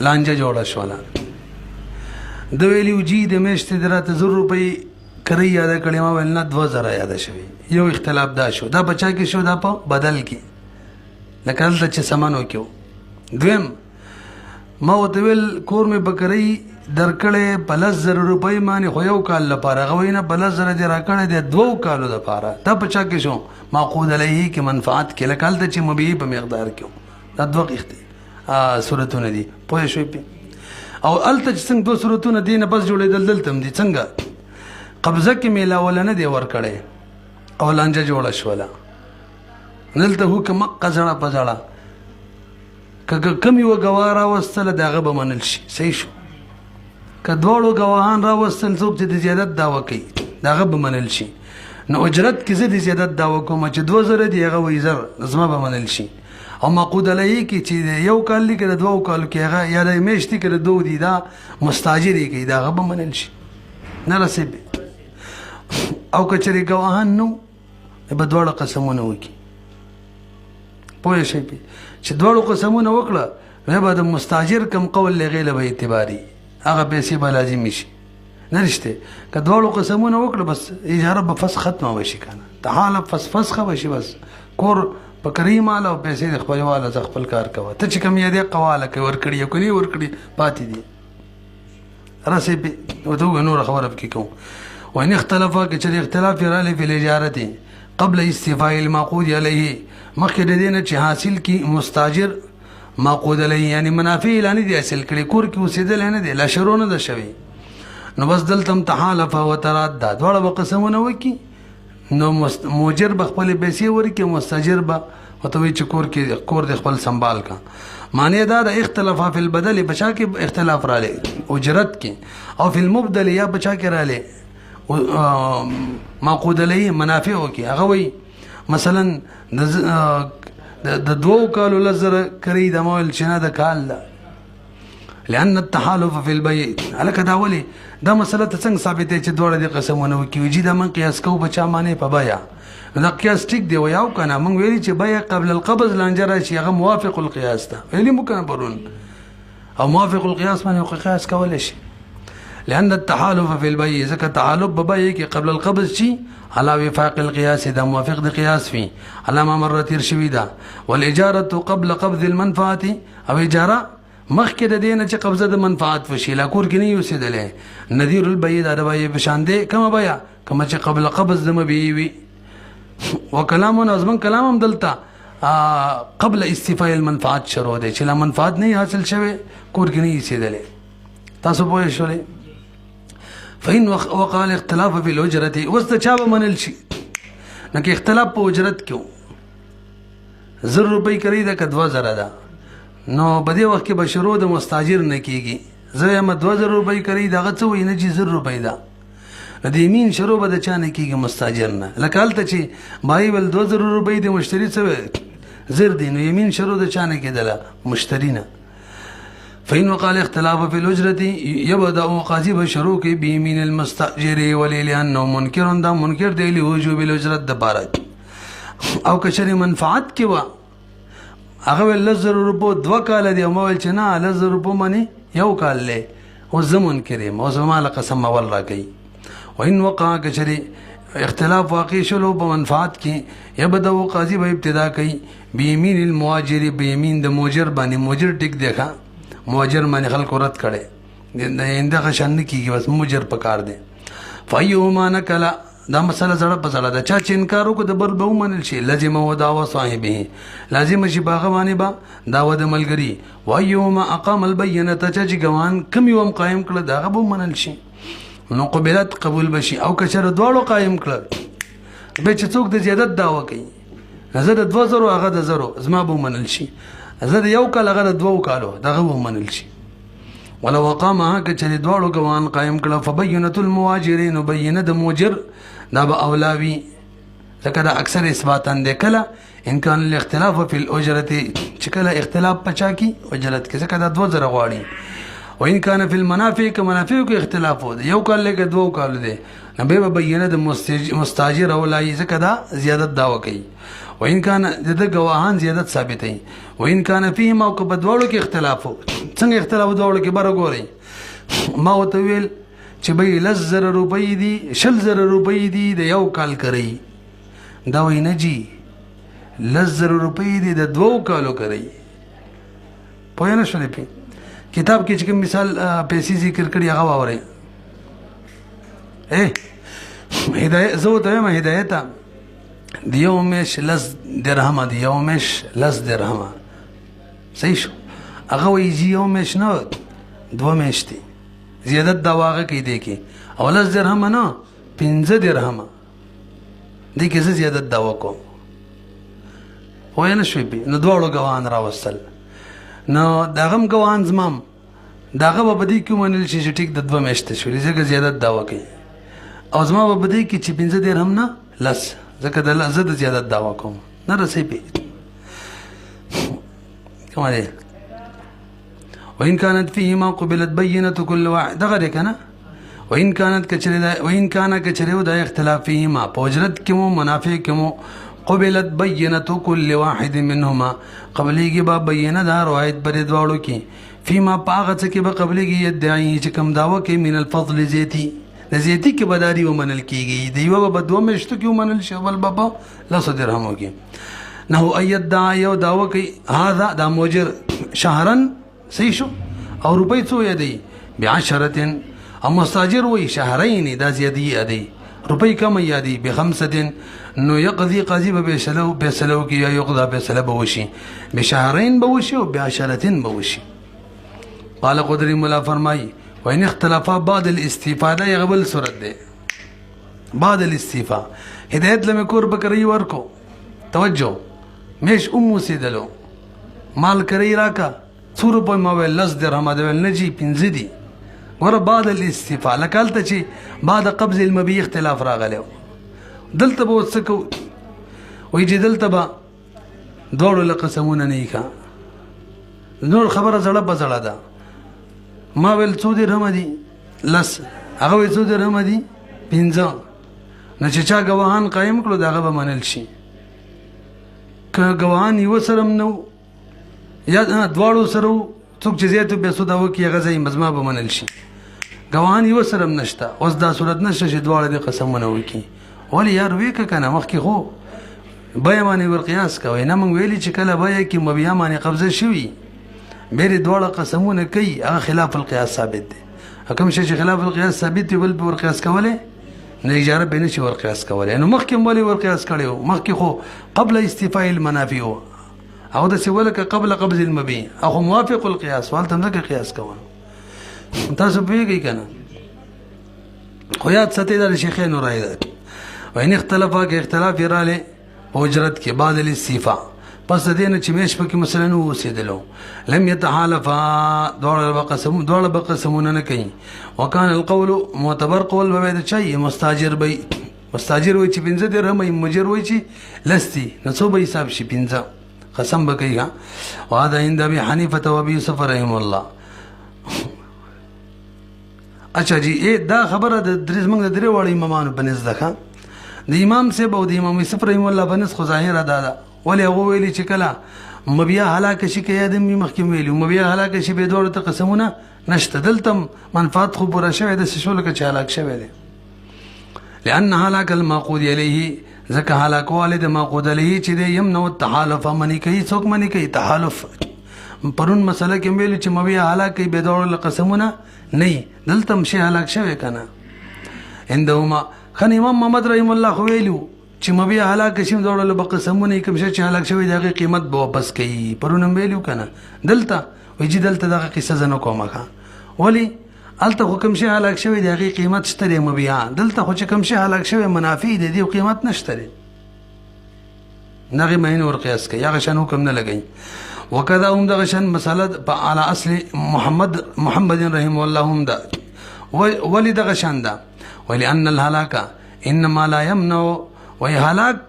A: لانجه جوړه شوله د ویلي وجي د میاشتې د راته 1000 روپۍ کرایي یاده کړې ما ویل نه 2000 یاده شوي یو اختلاف دا شو دا په چا کې شو دا په بدل کې لکه هلته چې سامان وکړو دویم ما ورته ویل کور مې په کرایي درکړې په 10,000 روپۍ باندې خو یو کال لپاره هغه وایي نه په 10,000 دې راکړی دی 2 کالو دپاره دا په چا کې شو معقود علیه کې منفعت کې لکه هلته چې مبیعي په مقدار کې دا 2 صورتونه دي پوه شوئ پې او هلته چې څنګه 2 صورتونه دي نه بس جوړېدل دلته هم دي څنګه قبضه کې میلاوله نه دی ورکړی او لانجه جوړه شوله دلته حکم مقه زړه په زړه که کم یوه ګواه راوستله د هغه به منل شي صحیح شو که دواړو ګواهان راوستل څوک چې د زیادت دعوه کوي د هغه به منل شي نو اجرت کې زه د زیادت دعوه کوم چې 2000 دي هغه وایي 1000 زما به منل شي او معقود علیه کې چې یو کال دي که د 2 کالو کې هغه یا د میاشتې کې د 2 دي دا مستاجر یې کوي د هغه به منل شي نه رسېږي او که چېرې ګواهان نو به دواړه قسمونه وکړي پوه شئ چې دواړو قسمونه وکړه بیا به د مستاجر کم قول لغې له به اعتباري هغه پیسې به لازمي شي نه رښتې که دواړو قسمونه وکړه بس اجاره به فس ختمه به شي که نه تحالف فسخه به شي بس کور په کرایي مال او پیسې د خپل واله زه خپل کار کوه ته چې کوم یادې قواله کوي ورکړي او که نه ورکړي پاتې دي راسې ورته وګوره نوره خبره پکې کوم وإن اختلفا که چېرې اختلاف یې راغلی فی الإجارة قبل استیفاء المعقود علیه مخکې د دې نه چې حاصل کی مستاجر معقود علیه یعنی منافع یې لا نه دي حاصل کړي کور کې اوسېدلی نه دی لا شروع نه ده شوې نو بس دلته هم تحالف و ترادا دواړه به قسمونه وکړي نو موجر به خپلې پیسې ورکړي مستاجر به ورته وایي چې کور دې خپل سنبال کا معنی دا د اختلاف فی البدل په چا کې اختلاف رالی اجرت کې او فی المبدل یا په چا کې رالی معقود علیه منافعو کې هغه وایي مثلا د 2 کالو 10,000 کرایي د ما ویل چې نه د کال ده لأن التحالف في البيع هلکه دا ولې دا مسله ته څنګه ثابتې چې دواړه دې قسمونه وکړي وجي دا من قیاس کوو په چا باندې په بیع نو دا قیاس ټیک دی وایي او که نه موږ ویلي چې بیع قبل القبض لانجه راشي هغه موافق القیاس ده ویلي مو که نه پرون او موافق القیاس باندې قیاس کولی شي لأن التحالف في البيع ځکه تحالف په بیع کې قبل القبض شي على وفاق القياس دا موافق د قیاس فی على ما مر تیر شوي ده والاجاره قبل قبض المنفعه او اجاره مخکې د دې نه چې قبضه د منفعت وشي لا کور کې نه اوسېدلی نظیر البیع دا د بیع په شان دی کومه بیع کومه چې قبل قبض د مبیع وي وکلامونه زموږ کلام هم دلته قبل استیفاء المنفعت شروع دی چې لا منفعت نه حاصل شوی کور کې نه اوسېدلی تاسو پوه شولئ فإن وقع الاختلاف في الأجرة وست چا به منل شي نو کې اختلاف په اجرت کې 1000 روپۍ کرایي ده که 2000 ده نو په دې وخت کې به شروع د مستاجر نه کېږي زه یم 2000 روپۍ کرایي ده هغه څه وایي نه چې 1000 روپۍ ده د یمین شروع به د چا نه کېږي مستاجر نه لکه هلته چې بای ول 2000 روپۍ د مشتري څه 1000 دي نو یمین شروع د چا نه کېدله مشتري نه فإن وقع الاختلاف في الأجرة يبدأ قاضي بشروع کې بيمين المستأجر ولأنه منكر دا منکر دی لوجوب الأجرة دپاره او کشر منفعت کې وا هغه ول 1000 روپو 2 کال دی او ما ول چې نه 1000 روپو باندې یو کال له او زمون کریم او زما له قسم ول راکې وإن وقع کشر اختلاف واقع شلو په منفعت کې يبدأ قاضي به ابتدا کوي بيمين المؤجر بيمين د موجر باندې موجر ټیک دیکھا موجر باندې خلکو رد کړي دغه شان نه کېږي بس موجر پکار دی فایهما نکله دا مسله زړه په زړه ده چا چې انکار وکړو د بل به ومنل شي لازم و دعوه صاحبه لازم شي باغه باندې با دعوه د ملګری وایوما اقام البینه چې ګوان کم یوم قائم کړ دا به ومنل شي نو قبلت قبول بشي او کچره دواړو قائم کړ به چې څوک د زیادت دعوه کوي زه د 2000 هغه د 0 زما به ومنل شي زه د یو کال هغه د 2 کالو دغه به ومنل شي ولو وقامها کچره دواړو ګوان قائم کړ فبینه المواجرین بینه د موجر دا به اولاوي ځکه دا اکثر اثباتان دی کله ان کان الاختلاف فی الاجرت چې کله اختلاف پچا کی اجرت کې ځکه دا 2000 غواړي و ان کان فی المنافع که منافع کې اختلاف و یو کال لکه 2 کال دی نو به بینه د مستاجر اولای ځکه دا زیادت داوا کوي و ان کان د گواهان زیادت ثابتای و ان کان فيه ما کو بدوړو کې اختلاف څنګه اختلاف دوړو کې بر غوري ما وتویل چې به 10,000 روپۍ دي 10,000 روپۍ دي د یو کال کوي دا وای نه جی 10,000 روپۍ دي د 2 کالو کوي پوه نه شولې په کتاب کې چې کوم مثال پیسې ذکر کړی هغه وره هدایت زه ته ما هدایت دیومش 10 درهم دیومش 10 درهم صحیح شو هغه وی دیومش نه 2 میاشتې زیادت دا واغه کې دی کې او 10 درهم نه 15 درهم دی کې زیادت دا وکم وای نه شوی نو دوړو غوان راوستل نو داغم غوان زمام داغه به بدی کوم منل شي چې ټیک د 2 میاشتې شو لږه زیادت دا وکي او زما به بدی کې چې 15 درهم نه لس ځکه د لزد زیادت دا وکم نه رسې په کومه وإن كانت فيهما قبلت بينة كل واحد دغه کنه وإن كانت كچره وإن كان كچره د اختلاف فيهما پوجرت کمو منافع کمو قبلت بينة كل واحد منهما قبليږي با بینه دا روایت بر دواړو کې فيما پاغه څه کې به قبليږي ادعي چې کم داوا کې من الفضل زيتي د زيتي کې بداري ومنل کیږي دیو به 2 مشتو کې ومنل شي بل بابا لا درهم کې نه ايد دا یو داوا کوي هذا دا موجر شهرن صحیح شو او روپۍ څو یادي بعشرة او مستاجر وی شهرین دا زیادی یادي روپۍ کم یادي بخمسة نو يقضي قاضي بسلو کی یا يقضى بسلو بوشي بشهرين بوشي او بعشرة بوشي قال قدري مولا فرمای وان اختلافا بعد الاستفاده يقبل صورت ده بعد الاستفاء هدایت لمه کور بکری ورکو توجه مش سیدلو مال کری راکا 100 روپۍ ما ویل 10 درهم دا ویل نجی 15 دي ور بعد الاستفاء لکالته چې بعد قبض المبيع اختلاف راغلو دلته به وسکو وای چې دلته به دوړو لقسمونه نه ښه نور خبره زړه په زړه ده ما ویل 100 درهم دي لس هغه وی 100 درهم دي 15 نه چې چا غواهان قائم کړو داغه به منل شي که غواهان یو سرم نو یا دواړو سره څوک چې زیاتو پیسو دا وکي هغه ځای مزما به منل شي غواهان یو سرم نشته اوس دا صورت نشته چې دواړه د قسمونه وکي ولی یار وې کنه مخکې خو بیا باندې ور قیاس کوي نه مونږ ویلي چې کله بیا کې مبیا باندې قبضه شوی بیره دواړه قسمونه کوي هغه خلاف القياس ثابت دي حکم شي چې خلاف القياس ثابت دی بل ور قیاس کوله نه اجاره به نشي ور قیاس کوله نو مخکې مولي ور قیاس کړو مخکې خو قبل استيفاء المنافع او د سیولک قبل قبض المبيع او موافق القياس والته نه قیاس کوه تاسو پیږئ کنه خو یاد ساتئ د شیخینو راي ده وین اختلافا کې اختلاف رااله اجرت کې بعد الاستيفاء پس دینه چې مېش پکې مثلا نو وسیدلو لم يتحالفا دوړ بقسمونه نه کوي وکانه القول معتبر قول به د چي مستاجر وي چې 15 درهم مجر وي چې لستي نو به حساب شي 15 قسم بکیږي وهذا عند ابي حنيفه وابي يوسف رحم الله اچھا جی دا خبره د درز موږ د درې وړ امامانو بنز ده د امام صاحب او د امام یوسف رحم الله بنز خو ظاهر ادا ده ولی هغه ویلي چې کله مبیا هلاک شي کې یادم محکم ویلي مبیا هلاک شي به دوړ ته قسمونه نشته دلته منفعت خو پورا شوی د شول کې چې هلاک شوی دی لأن هلاك المعقود عليه ځکه هلاک والد معقود عليه چې دی يمنع التحالف منی کوي څوک منی کوي تحالف پرون مسله کې ویل چې مبیا هلاک به دوړ قسمونه نه دلته شي هلاک شوی کنه عندهما خن امام محمد رحم الله خو ویلو چې مبیا هلاک شي دوړل به قسمونه کوم شي چې هلاک شوی دغه قیمت به واپس کوي پرونم ویلو کنه دلته ویجی دلته دغه قصه زنه کومه ولی الته حکم شي هلاک شوی دغه قیمت شته مبیا دلته خو چې کوم شي هلاک شوی منافع دي دی قیمت نشته نغه مهین ور قیاس کوي هغه شان حکم نه لګي وکذا هم دغه شان مساله على اصل محمد رحم الله هم ده ولی دغه شان ده ولأن الهلاك انما لا يمنع وی هلاک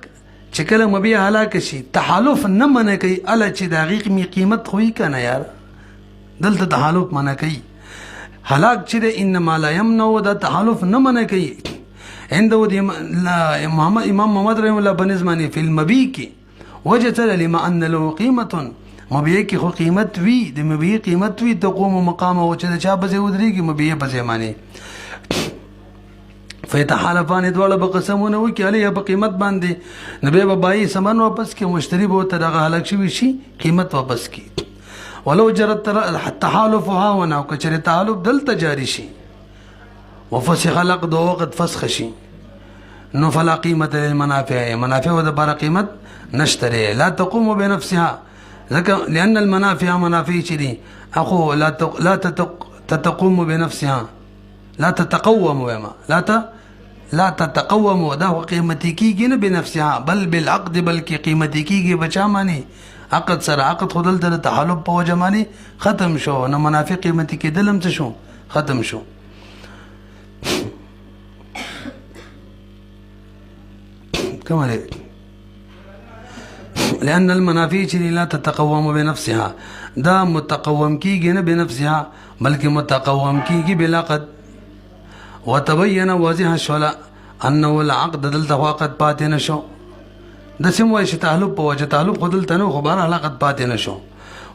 A: چې کله مبیا هلاک شي تحالف نه منع کوي اله چې دقیق می قیمت خوې کنه یار دلته تحالف منع کوي هلاک چې انما لا يمنع د تحالف نه منع کوي عنده امام محمد رحم الله بنزماني في المبي کې وجه لما ان له قيمه مبي کې خو قیمت وی د مبي قیمت وی تقوم مقام او چې چا به ودرېږي مبي په ځمانه فیتحالفان دوړه به قسمونه وکړي علیه په قیمت باندې نبی به بای سامان واپس کې مشتری به ته دغه هلاک شوی شي قیمت واپس کی ولو جرت التحالف ها ونه او کچره تعالف دلته جاری شي وفسخ العقد وقت فسخ شي نو فلا قیمت للمنافع منافع و د بار قیمت نشتره لا تقوم بنفسها لان المنافع منافع شدي اخو لا تقوم بنفسها لا تتقوم وما لا تتقوم دا قیمتي کیږي نه بنفسها بل بالعقد بلکې قیمتي کیږي بچا معنی عقد سره عقد خودل د تحالف په وجه معنی ختم شو نو منافع قیمتي کېدل هم څه شو ختم شو كما لأن المنافع لا تتقوم بنفسها دا متقوم کیږي نه بنفسها بلکې متقوم کیږي بالعقد وتبين واضح شولا انه العقد دلته وقت پاتې نشو د سم وای چې تعلق په وجه تعلق خدل تنو خبر علاقت پاتې نشو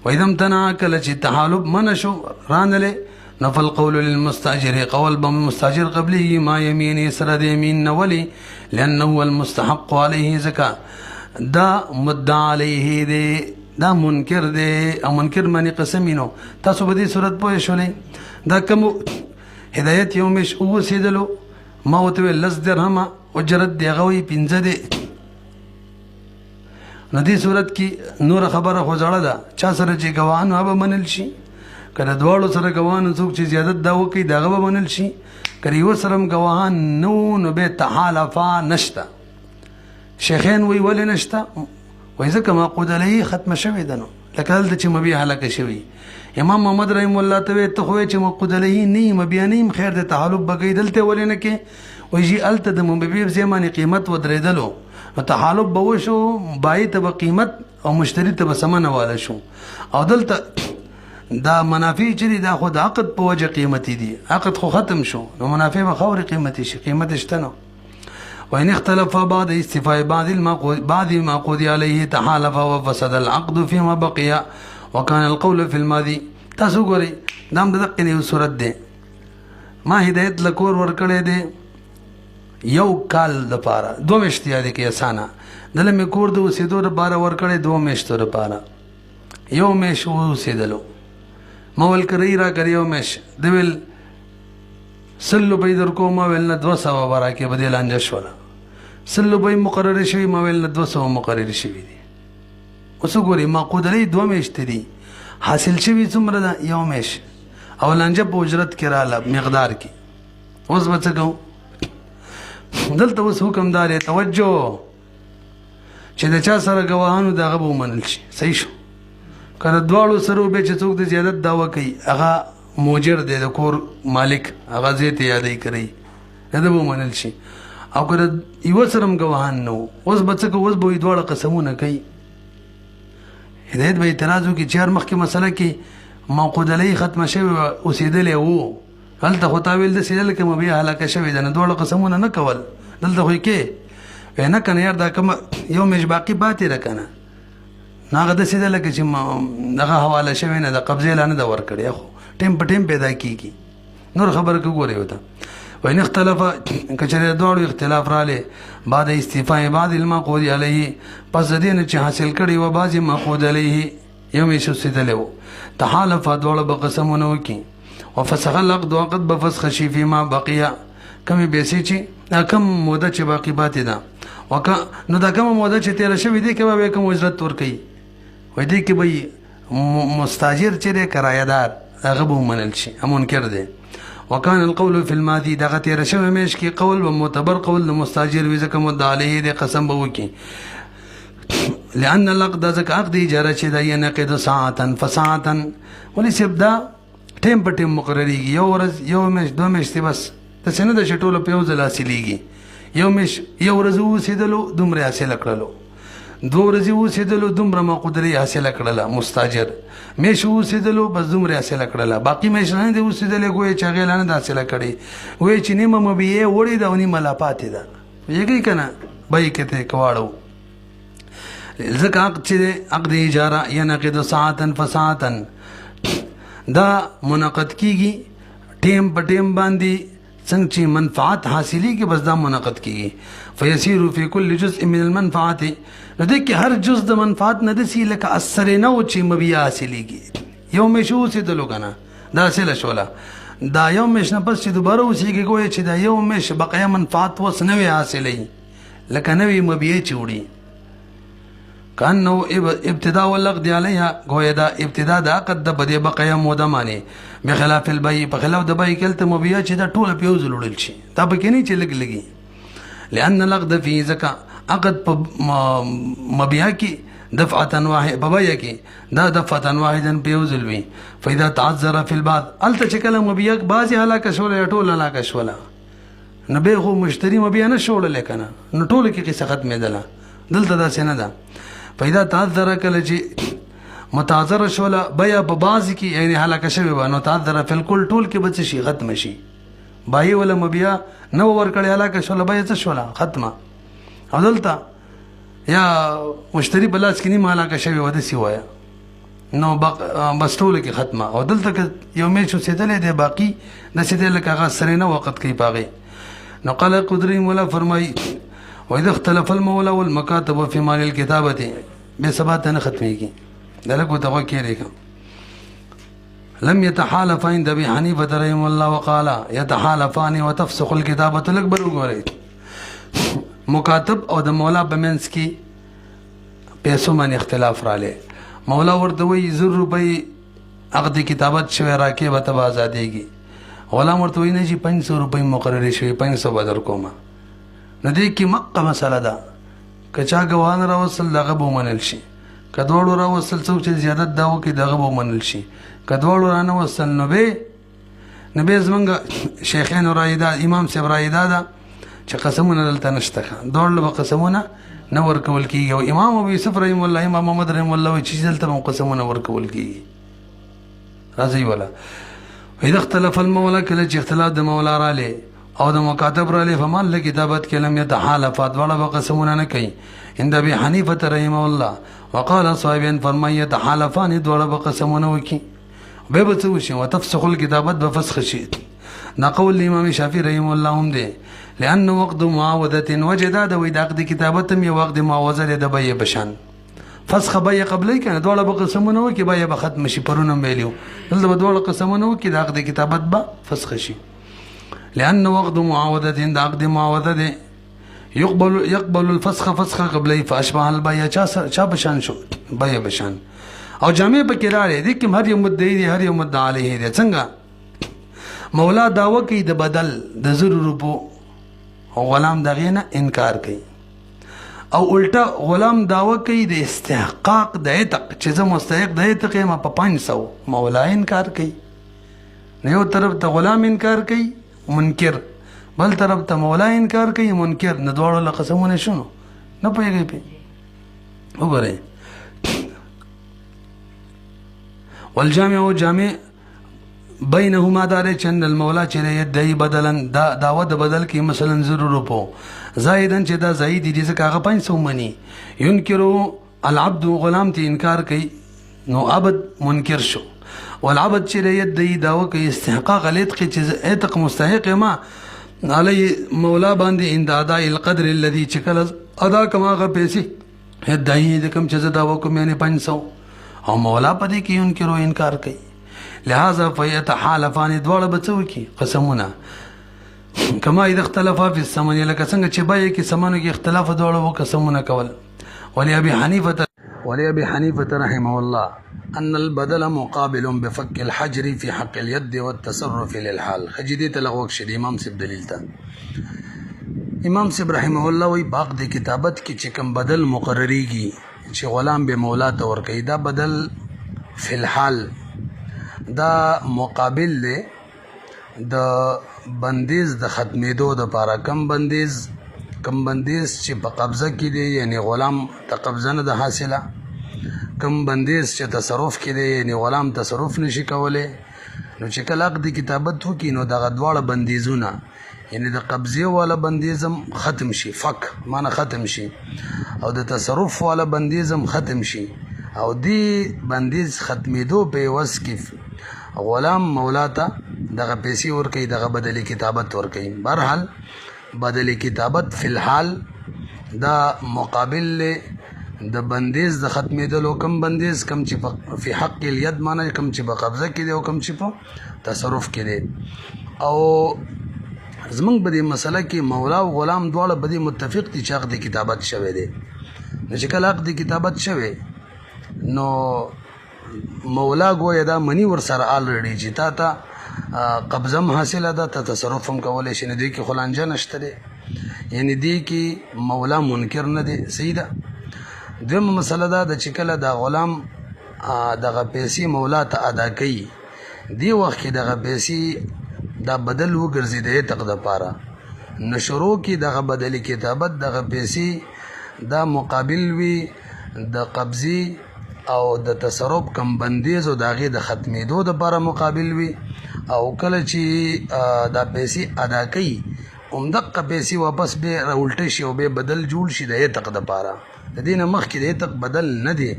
A: و اذا امتنع کله چې تعلق منشو رانله نفل قول للمستاجر قول بمستاجر قبله ما يمين سرد يمين ولي لانه هو المستحق عليه زكاه دا مدعى عليه دي دا منکر دي او منکر معنی قسمینو تاسو په دې صورت پوه شولې دا کوم هدایت یومش او سیدلو ما وته لس درهم اجرت دی غوي 15 دی نو دې صورت کې نور خبره خو ځړه ده چا سره چې ګوان هغه منل شي کله دواړو سره ګوان څوک چې زیادت دا وکي دغه به منل شي کله یو سره ګوان نو به تحالفا نشتا شیخین وی ول نشتا وای ځکه ما قدلې ختم شوی دنو لکه هلته چې مبي هلاک شوی امام محمد رحم الله ته خو چې مقدلې نه مبيانیم خیر د تعلق بګی دلته ولنه کې وای جی الته د مبي زمانه قیمت ودرېدلو تعلق به شو بای ته قیمت او مشتری ته سمنه واله شو او دلته دا منافع چې دا خود عقد په وجه قیمتي دي عقد خو ختم شو نو منافع به خور قیمتي شي قیمت شته نو وإن اختلف بعد استفاء بعض ما قضي عليه تحالف وفسد العقد فيما بقي وكان القول في الماضي تاسو ګوري دام دغه یو صورت ده ما هدایت لکور ور کړې ده یو کال د پاره دوه مشتیا دي کې اسانه دله مې کور د وسیدو د بار ور کړې دوه مشتو د پاره یو مش وسیدلو مول کری را کریو مش دویل سلو بای در کو ما ویل 200 ورا کې بدل انجش ولا سلو بای مقرر شوی ما ویل 200 مقرر شوی دي اوس ګوري ما قدرې دوه مشت دي حاصل شوی څومره ده یو مش او لانجه په اجرت کې رااله مقدار کې اوس بچو دلته اوس حکمدار توجه چې د چا سره گواهانو دغه به منل شي صحیح شو کنه دواړو سره به چې څوک د زیادت داوا کوي هغه موجر دی د کور مالک هغه زیات یادې کوي دا به منل شي او کله یو سره گواهان نو اوس بچو اوس به دواړه قسمونه کوي هدایت به اعتراض وکړي چې مخکې مسله کې موقود علی ختم شوی اوسېدلې وو هلته خو تاویل د سیدل کې مبي هلاک شوی د دوه قسمونه نه کول دلته خو کې نه کنه یار دا کوم یو مش باقی پاتې را کنه ناغه د سیدل کې چې دغه حواله شوی نه د قبضه لانه د ور کړی خو ټیم په ټیم پیدا کیږي نور خبر کو ګوري وته وین اختلاف کچره دوړو اختلاف رااله بعد استعفاء بعد المقود علیه پس دین چې حاصل کړي و بعضی مقود علیه یوم شو سیدلو تحالف دوړو بقسمونه وکي وفسخ العقد وقد بفسخ شي فيما بقي کمی بیسی چې دا کم موده چې باقی پاتې ده نو دا کومه موده چې تېره شوې دي کې به کوم اجرت ورکوي وایي دې کې به مستاجر چې دی کرایهدار هغه به ومنل شي منکر دی وکان القول فی الماضي دغه تېره شوې میاشت کې قول به معتبر قول د مستاجر وي ځکه مدعا علیه دی قسم به وکړي لأن العقد ځکه عقد اجاره چې دی ينعقد ساعتا فساعتا ولې صاحب دا ټیم په ټیم مقرریږي یو ورځ یو میاشت دوه میاشتې بس داسې نه ده چې ټوله په یو ځل حاصلېږي یو ورځ اوسېدلو دومره حاصله کړلو 2 ورځې اوسېدلو دومره مقدرې حاصله کړله مستاجر میاشت اوسېدلو بس دومره حاصله کړله باقي میاشت نه دی اوسېدلې ګویا چې هغې لا نه ده حاصله کړې وایي چې نیمه مبیعې وړې ده او نیمه لا پاتې ده پوهېږئ که نه بیې کې ته یې کواړو ځکه عقد چې دی عقد اجاره ینعقد ساعتا فساعتا دا منعقد کېږي ټیم په ټیم باندې څنګه چې منفعت حاصلېږي بس دا منعقد کېږي فیسیر فی کل جزء من المنفعت نو دې کې هر جز د منفعت نه داسې لکه اثر نه و چې مبیعه حاصلېږي یو میاشت اوسېدلو که نه دا حاصله شوله دا یو میاشت نه پس چې دوباره اوسېږي ګویا چې دا یو میاشت بقیه منفعت اوس نوې حاصلوي لکه نوې مبیعې چې وړي کانه ابتدا والعقد علیها گویا دا ابتدا د عقد د بدې بقیه موده معنی بخلاف البیع په خلاف د بیع کې مبیعه چې دا ټوله په یو ځل وړل شي دا پکې نه چې لږ لګي لأن العقد فيه ځکه عقد په مبیعه کې دفعه واحده په بیع کې دا دفعه واحده په یو ځل وي فاذا تعذر في البعض هلته چې کله مبیعه بعضې هلاکه شوله ټوله هلاکه شوله نو بیا خو مشتري مبیعه نه شو وړلی که نه نو ټوله کې قصه ختمېدله دلته داسې نه ده پیدا تعذر کله چې متعذر شوله بیا په بعض کې یعنی هلاکه شوې به نو تعذر فی الکل ټول کې به څه شي ختمه شي بایې وله مبیعه نه ورکړې هلاکه شوله بیا څه شوله ختمه او دلته یا مشتري په لاس کې نیمه هلاکه شوې وه داسې وایه نو بس ټوله کې ختمه او دلته که یو میاشت اوسېدلی دی باقي داسې دی لکه هغه سرې نه وقت کوي په هغې نو قال قدري مولا فرمایي وإذا اختلف المولى والمكاتب في مال الكتابة بسبات نه ختميږي دلکو ته وکړي لم يتحالف عند ابي حنيفه رحمه الله وقال يتحالفان وتفسخ الكتابه الاكبر وګورئ مکاتب او د مولا بمنس کې پیسو باندې اختلاف رااله مولا ورته وی 100 روپۍ عقد کتابت شوی راکې به ته آزادېږي غلام ورته وی نه چې 500 روپۍ مقررې شوي 500 به در کومه نو دې کې مقه مسله ده که چا ګوان راوصل دغه به ومنل شي که دواړو راوصل څوک چې زیادت دا وکړي دغه به ومنل شي که دواړو رانه وصل نو به زمونږ شیخینو رایې دا امام صاحب رایې دا ده چې قسمونه دلته نشته دواړو به قسمونه نه ورکول کېږي او امام ابو یوسف رحم الله امام محمد رحم الله وایي چې دلته به قسمونه ورکول کېږي راځئ ولا اذا اختلف المولى کله چې اختلاف د مولا رالی او د مکاتب رالی فمال له کتابت کې لم يتحالفا دواړه به قسمونه نه کوي عند ابي حنيفه رحمه الله وقال صاحبين فرمى يتحالفان دواړه به قسمونه وکي به به څه وشي وتفسخ الكتابت بفسخ شي دا قول امام شافعي رحمه الله هم دی لأن وقت معاوده وجدا د وې د عقد کتابت هم یو وقت معاوضه د بیه بشان فسخ بیه قبلې کنه دواړه به قسمونه وکي بیه به ختم شي پرونم ویلو دلته به دواړه قسمونه وکي د عقد کتابت به فسخ شي لأن وقت معاوده د عقد معاوده دی يقبل الفسخ فسخ قبلې فاشبه البيع چا بشان شو بیه بشان او جامع په کې راړي دي کوم هر یو مدعي دي هر یو مدعا علیه دي څنګه مولا داوا کوي د بدل د 100 روپو او غلام دغه نه انکار کوي او الټا غلام داوا کوي د استحقاق د عتق چې زه مستحق د عتق ما په 500 مولا انکار کوي نه یو طرف ته غلام انکار کوي منکر بل طرف ته مولا انکار کوي منکر نه دواړو له قسمونه شنو نه پوهیږي په وګورئ والجامع جامع بينهما دار چند المولا چې يدعي بدلا داوا د بدل کې مثلا 0 روپو زائدن چې دا زائد دي ځکه هغه 500 مني ينكروا العبد غلام ته انکار کوي نو عبد منکر شو والعبد چې يدعي داوا کوي استحقاق غلط کې چې عتق مستحق ما علی مولا باندې ان اداء القدر الذي چکل ادا کما غ پیسې يدعي د کوم چې داوا کوم یعنی 500 او مولا پدې کې انکرو انکار کوي لہذا فیتحالفان دواړه بچو کی قسمونه کما اذا اختلفا فی الثمن لکه څنګه چې بیه کې سمانو کې اختلاف دوړو وکسمونه کول. ولأبي حنيفة رحمه الله أن البدل مقابل بفك الحجر في حق اليد والتصرف للحال. خجدي تلغوك شدي امام سب دلیل تا امام سب رحمه الله وی باق دی کتابت کی چکم بدل مقرریږي چې غلام به مولا ته ورکړي دا بدل فی الحال دا مقابل له د بندیز د ختمېدو د پاره کم بندیز چې په قبضه کې دی یعنی غلام ته قبضه نه د حاصله، کم بندیز چې تصرف کې دی یعنی غلام تصرف نشي کولی. نو چې کله عقد کتابت وکړي نو دغه دواړه بندیزونه یعنی د قبضې والا بندیزم ختم شي، فک معنی ختم شي، او د تصرف والا بندیزم ختم شي، او دی بندیز ختمېدو په عوض کې غلام مولا ته دغه پیسې ورکوي، دغه بدلی کتابت ورکوي. بهرحال بدلی کتابت فی الحال دا مقابل د بندیز د ختمېدلو، کم بندیز کم چې فی حق الید معنی کم چې په قبضه کې دی او کم چې په تصرف کې دی. او زمونږ په دې مسله کې مولا او غلام دواړه په دې متفق دي چې عقد کتابت شوی دی. نو چې کله عقد کتابت شوی نو مولا گویا دا منی ور سره آلریډي چې تا ته قبضه هم حاصله ده، ته تصرف هم کولی شي. نو دې کې خلانجه نشته دی، یعنی دې کې مولا منکر نه دی. صحیح ده. دویمه مسله دا ده چې کله دا غلام دغه پیسې مولا ته ادا کوي، دی وخت کې دغه پیسې دا بدل وګرځي د عتق دپاره، نو شروع کې دغه بدلی کتابت دغه پیسې دا مقابل وي د قبضې او د تصرف کم بندیز او د هغې د ختمېدو دپاره مقابل وي. او کله چې دا پیسې ادا کوي همدغه پیسې واپس به راولټه شي او به بدل جوړ شي د عتق دپاره. د دې نه مخکې د عتق بدل نه دی،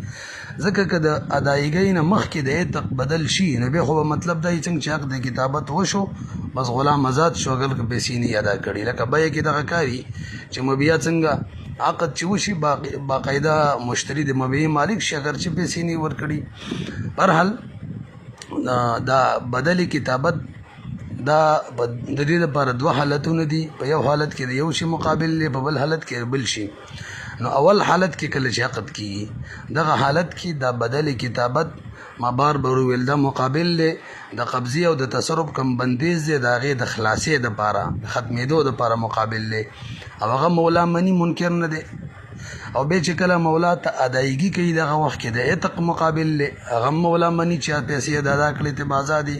A: ځکه که د ادایګۍ نه مخکې د عتق بدل شي نو بیا خو به مطلب دا څنګه چې عقد کتابت وشو بس غلام آزاد شو، اگر که پیسې نه ادا کړي. لکه بیه کې دغه کاري چې مبیع څنګه عقد چې وشي باقاعده مشتری د مبیع مالک شي اگر چې پیسې نه ورکړي. بهرحال دا بدلی کتابت دا د دې لپاره دوه حالتونه دي. په یو حالت کې د یو شي مقابل دی، په بل حالت کې بل شي. نو اول حالت کې کله چې عقد کیږي دغه حالت کې دا بدلی کتابت ما بار ویل دا مقابل دی د قبضې او د تصرف کم بندیز دی د هغې د خلاصې دپاره د ختمېدو دپاره مقابل دی، او هغه مولا منی منکر نه دی. او بیا چې کله مولا ته ادایګي کوي دغه وخت کې د عتق مقابل دی، هغه مولا منی چې پیسې ادا کړې ته به ازادي.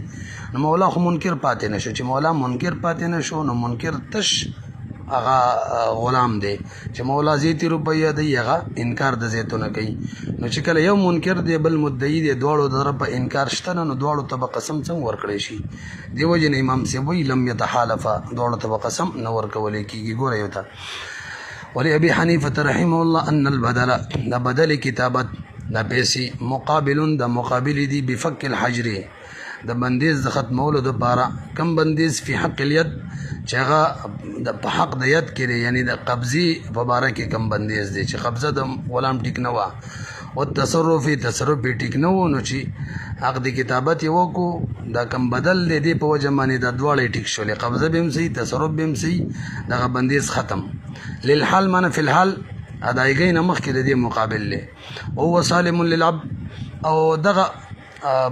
A: نو مولا خو منکر پاتې نه شو. چې مولا منکر پاتې نه شو نو منکر تش هغه غلام دی چې مولا زیتی روپیه دی هغه انکار د زیتونه کوي. نو چې کله یو منکر دی بل مدعی دی دواړو د طرفه انکار شته نو دواړو ته به قسم څنګه ورکړی شي؟ دې وجې نه امام صاحب وایي لم یتحالفا، دواړو ته به قسم نه ورکولی کېږي. ګوره یو ته ولأبي حنیفة رحمه الله ان البدل دا بدل کتابت دا پیسې مقابل دا مقابل دی بفک الحجر د بندیز د ختمولو دپاره. کم بندیز فی حق الید چې هغه په حق د ید کې دی، یعنی د قبضې په باره کې کم بندیز دی چې قبضه د غلام ټیک نه وه او تصرف یې ټیک نه و. نو چې عقد کتابت یې وکړو دا کم بدل دی دی په وجه باندې دا دواړه ټیک شولې، قبضه به هم صحیح تصرف به هم صحیح، دغه بندیز ختم. للحال معنی فی الحال ادایګۍ نه مخکې د دې مقابل دی. وهو سالم للعبد، او دغه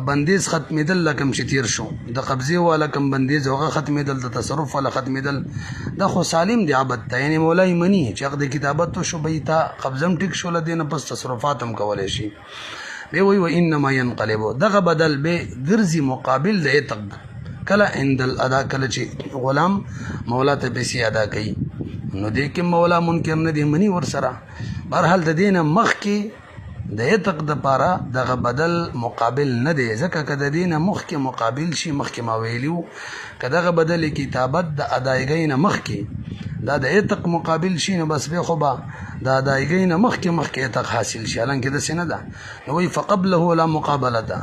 A: بندیز ختمېدل لکم چې تیر شو د قبضې والا کم بندیز هغه ختمېدل، د تصرف والا ختمېدل، دا خو سالم دی عبد ته. یعنی مولا یې مني چې عقد کتابت وشو به تا قبضه هم ټیک شوله، دې نه پس تصرفات هم کولی شي. بیا وایي وانما ینقلبو دغه بدل به ګرځي مقابل د عتق کله عند الادا، کله چې غلام مولا ته پیسې ادا کوي نو دې کې مولا منکر نه دی، مني ورسره. بهرحال د دې نه مخکې د عتق دپاره دغه بدل مقابل نه دی، ځکه که د دې نه مخکې مقابل شي مخکې ما ویلي وو که دغه بدل کتابت د ادایګۍ نه مخکې دا د عتق مقابل شي نو بس بیا خو به د ادایګۍ نه مخکې عتق حاصل شي، حالانکې داسې نه ده. نو وایي فقبله لا مقابله ده،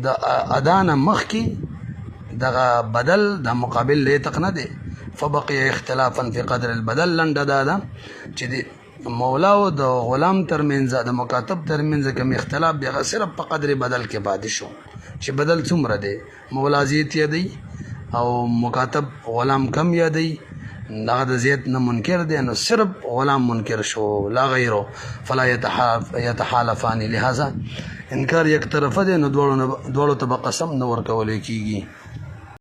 A: د ادا نه مخکې دغه بدل د مقابل د عتق نه دی. فبقي اختلافا في قدر البدل، لنډه دا ده چې د مولا او د غلام ترمنځ د مکاتب ترمنځ کوم اختلاف بیا صرف په قدر بدل کې پاتې شو چې بدل څومره دی، مولا زیات دی او مکاتب غلام کم یادی دغه د زید نه منکر دی نو صرف غلام منکر شو لا غیره فلا يتحالفان لهذا انکار یک طرفه دی نو دواړو ته به قسم نه ورکولی کیږي